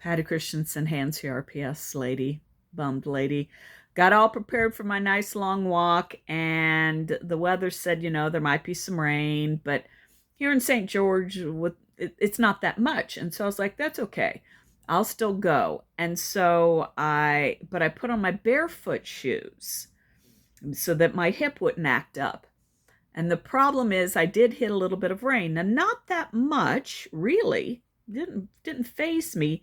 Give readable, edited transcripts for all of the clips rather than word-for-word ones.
Patty Christensen, hand CRPS lady, bummed lady. Got all prepared for my nice long walk, and the weather said, there might be some rain, but here in St. George, it's not that much. And so I was like, that's okay. I'll still go. And so but I put on my barefoot shoes so that my hip wouldn't act up. And the problem is I did hit a little bit of rain. Now, not that much, really. Didn't faze me,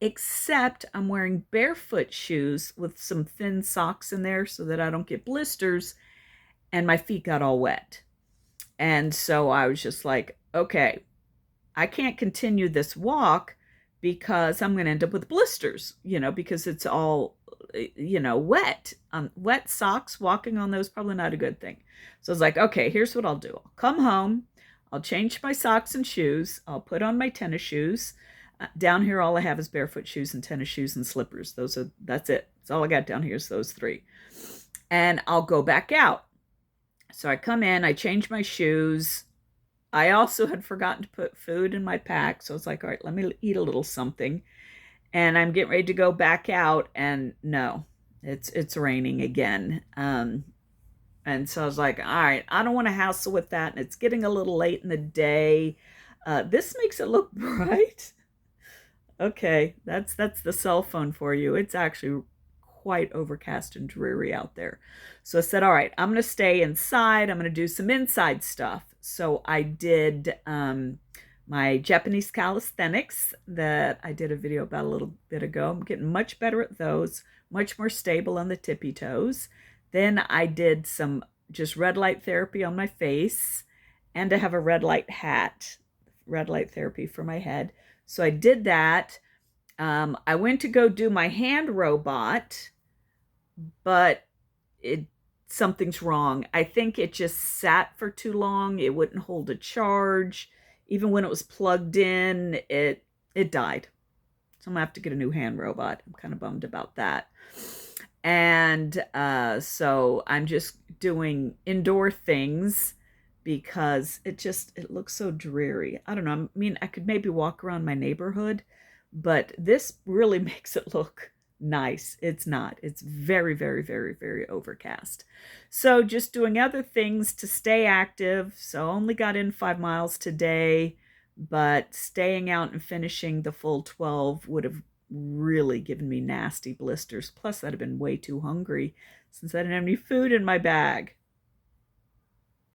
except I'm wearing barefoot shoes with some thin socks in there so that I don't get blisters, and my feet got all wet. And so I was just like, okay, I can't continue this walk because I'm going to end up with blisters, because it's all, wet. Wet socks, walking on those, probably not a good thing. So I was like, okay, here's what I'll do. I'll come home. I'll change my socks and shoes. I'll put on my tennis shoes. Down here, all I have is barefoot shoes and tennis shoes and slippers. That's it. That's all I got down here is those three. And I'll go back out. So I come in, I change my shoes. I also had forgotten to put food in my pack. So I was like, all right, let me eat a little something. And I'm getting ready to go back out. And no, it's raining again. And so I was like, all right, I don't want to hassle with that. And it's getting a little late in the day. This makes it look bright. Okay, that's the cell phone for you. It's actually quite overcast and dreary out there. So I said, all right, I'm going to stay inside. I'm going to do some inside stuff. So I did my Japanese calisthenics that I did a video about a little bit ago. I'm getting much better at those, much more stable on the tippy toes. Then I did some just red light therapy on my face, and I have a red light hat, red light therapy for my head. So I did that. I went to go do my hand robot, but something's wrong. I think it just sat for too long. It wouldn't hold a charge. Even when it was plugged in, it died. So I'm gonna have to get a new hand robot. I'm kind of bummed about that. And so I'm just doing indoor things because it looks so dreary. I don't know. I mean, I could maybe walk around my neighborhood, but this really makes it look nice. It's not. It's very, very, very, very overcast. So just doing other things to stay active. So only got in 5 miles today, but staying out and finishing the full 12 would have really given me nasty blisters. Plus, I'd have been way too hungry since I didn't have any food in my bag.